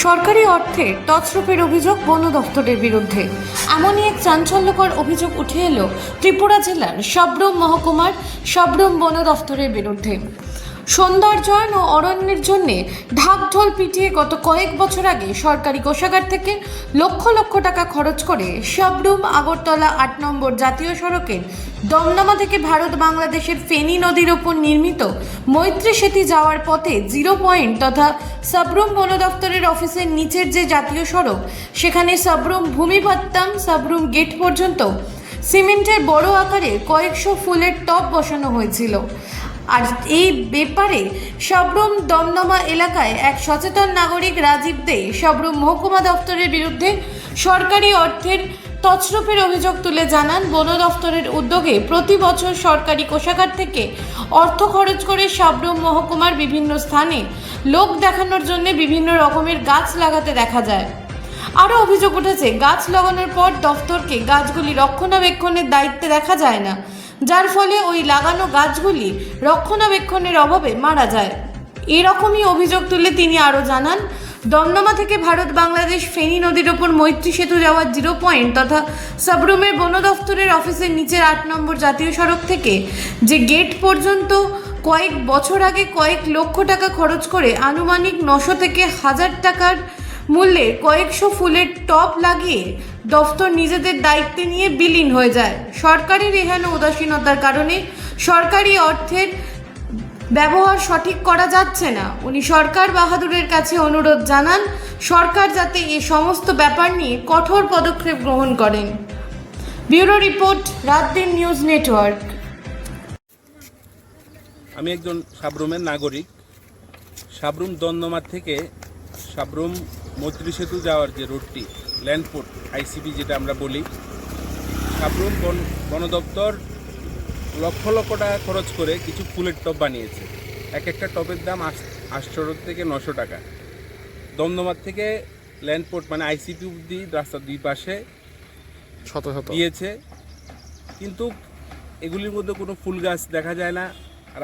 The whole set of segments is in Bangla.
সরকারি অর্থে তছরূপের অভিযোগ বন দফতরের বিরুদ্ধে। এমনই এক চাঞ্চল্যকর অভিযোগ উঠে এলো ত্রিপুরা জেলার সাব্রুম মহকুমার সাব্রুম বন দফতরের বিরুদ্ধে। সৌন্দর্যায়ন ও অরণ্যের জন্য ঢাকঢোল পিটিয়ে গত কয়েক বছর আগে সরকারি কোষাগার থেকে লক্ষ লক্ষ টাকা খরচ করে সাব্রুম আগরতলা ৮ নম্বর জাতীয় সড়কের দমদমা থেকে ভারত বাংলাদেশের ফেনী নদীর ওপর নির্মিত মৈত্রী সেতু যাওয়ার পথে 0 পয়েন্ট তথা সাব্রুম বন দফতরের অফিসের নিচের যে জাতীয় সড়ক, সেখানে সাব্রুম ভূমিপত্তম সাব্রুম গেট পর্যন্ত সিমেন্টের বড় আকারের কয়েকশো ফুলের টব বসানো হয়েছিল। আর এই ব্যাপারে সাব্রুম দমদমা এলাকায় এক সচেতন নাগরিক রাজীব দে সাব্রুম মহকুমা দফতরের বিরুদ্ধে সরকারি অর্থের তছরূপের অভিযোগ তুলে জানান, বন দফতরের উদ্যোগে প্রতি বছর সরকারি কোষাগার থেকে অর্থ খরচ করে সাব্রুম মহকুমার বিভিন্ন স্থানে লোক দেখানোর জন্য বিভিন্ন রকমের গাছ লাগাতে দেখা যায়। আরও অভিযোগ উঠেছে, গাছ লাগানোর পর দফতরকে গাছগুলি রক্ষণাবেক্ষণের দায়িত্বে দেখা যায় না, যার ফলে ওই লাগানো গাছগুলি রক্ষণাবেক্ষণের অভাবে মারা যায়। এরকমই অভিযোগ তুলে তিনি আরও জানান, দমদমা থেকে ভারত বাংলাদেশ ফেনী নদীর ওপর মৈত্রী সেতু যাওয়ার 0 পয়েন্ট তথা সাব্রুমের বন দফতরের অফিসের নিচের 8 নম্বর জাতীয় সড়ক থেকে যে গেট পর্যন্ত কয়েক বছর আগে কয়েক লক্ষ টাকা খরচ করে আনুমানিক 900 থেকে 1000 টাকার মূল্যের কয়েকশো ফুলের টব লাগিয়ে দফতর নিজেদের দায়িত্বে নিয়ে বিলীন হয়ে যায়। সরকারের এহেন উদাসীনতার কারণে সরকারি অর্থের ব্যবহার সঠিক করা যাচ্ছে না। উনি সরকার বাহাদুরের কাছে অনুরোধ জানান, সরকার যাতে এই সমস্ত ব্যাপার নিয়ে কঠোর পদক্ষেপ গ্রহণ করেন। Bureau report, রাতদিন news network. আমি একজন সাব্রুমের নাগরিক। সাব্রুম দমদমা থেকে সাব্রুম মৈত্রী সেতু যাওয়ার যে রোডটি, ল্যান্ডপোর্ট আইসিপি যেটা আমরা বলি, সাব্রুম বন দপ্তর লক্ষ লক্ষ টাকা খরচ করে কিছু ফুলের টব বানিয়েছে। এক একটা টবের দাম 800 থেকে 900 টাকা। দমদমার থেকে ল্যান্ডপোর্ট মানে আইসিপি অব্দি রাস্তার দুই পাশে দিয়েছে, কিন্তু এগুলির মধ্যে কোনো ফুল গাছ দেখা যায় না।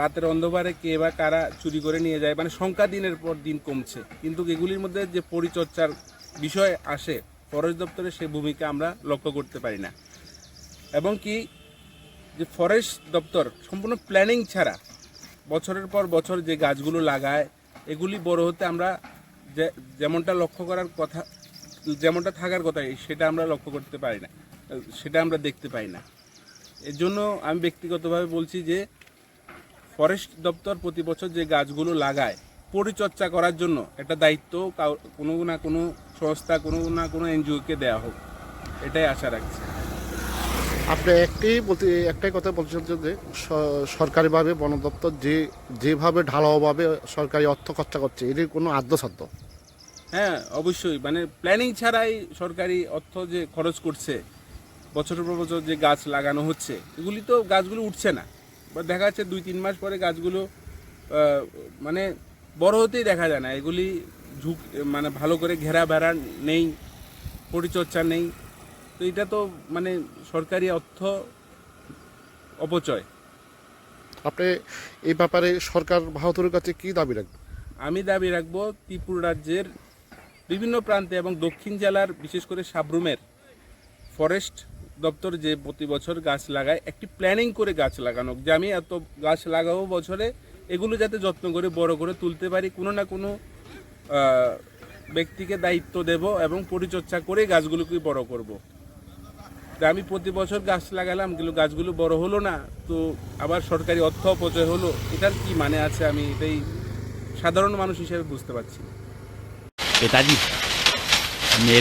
রাতের অন্ধকারে কে বা কারা চুরি করে নিয়ে যায়, মানে সংখ্যা দিনের পর দিন কমছে, কিন্তু এগুলির মধ্যে যে পরিচর্যার বিষয় আসে, ফরেস্ট দপ্তরের সেই ভূমিকা আমরা লক্ষ্য করতে পারি না। এবং কি যে ফরেস্ট দপ্তর সম্পূর্ণ প্ল্যানিং ছাড়া বছরের পর বছর যে গাছগুলো লাগায়, এগুলি বড় হতে আমরা যেমনটা লক্ষ্য করার কথা, যেমনটা থাকার কথা, সেটা আমরা লক্ষ্য করতে পারি না, সেটা আমরা দেখতে পাই না। এর জন্য আমি ব্যক্তিগতভাবে বলছি যে ফরেস্ট দপ্তর প্রতি বছর যে গাছগুলো লাগায়, পরিচর্যা করার জন্য একটা দায়িত্ব কোনো না কোনো সংস্থা, কোনো না কোনো এনজিওকে দেওয়া হোক, এটাই আশা রাখছি। আপনি একটাই কথা বলছেন যে সরকারিভাবে বন দপ্তর যেভাবে ঢালাওভাবে সরকারি অর্থ খরচা করছে, এটির কোনো আদ্যসাধ্য? হ্যাঁ, অবশ্যই, মানে প্ল্যানিং ছাড়াই সরকারি অর্থ যে খরচ করছে, বছরের পর বছর যে গাছ লাগানো হচ্ছে, এগুলি তো গাছগুলো উঠছে না, বা দেখা যাচ্ছে 2-3 মাস পরে গাছগুলো মানে বড় হতেই দেখা যায় না। এগুলি মানে ভালো করে ঘেরা বেড়া নেই, পরিচর্যা নেই, তো এটা তো মানে সরকারি অর্থ অপচয়। আপনি এই ব্যাপারে সরকার বাহাদুরের কাছে কি দাবি রাখবেন? আমি দাবি রাখবো ত্রিপুরা রাজ্যের বিভিন্ন প্রান্তে এবং দক্ষিণ জেলার বিশেষ করে সাব্রুমের ফরেস্ট দপ্তর যে প্রতি বছর গাছ লাগায়, একটি প্ল্যানিং করে গাছ লাগানো, যে আমি এত গাছ লাগাবো বছরে, এগুলো যাতে যত্ন করে বড় করে তুলতে পারি, কোনো না কোনো ব্যক্তিকে দায়িত্ব দেব এবং পরিচর্যা করে গাছগুলোকে বড় করব। তা আমি প্রতি বছর গাছ লাগালাম, কিন্তু গাছগুলো বড় হলো না, তো আবার সরকারি অর্থ অপচয় হলো, এটার কি মানে আছে? আমি এটাই সাধারণ মানুষ হিসেবে বুঝতে পারছি।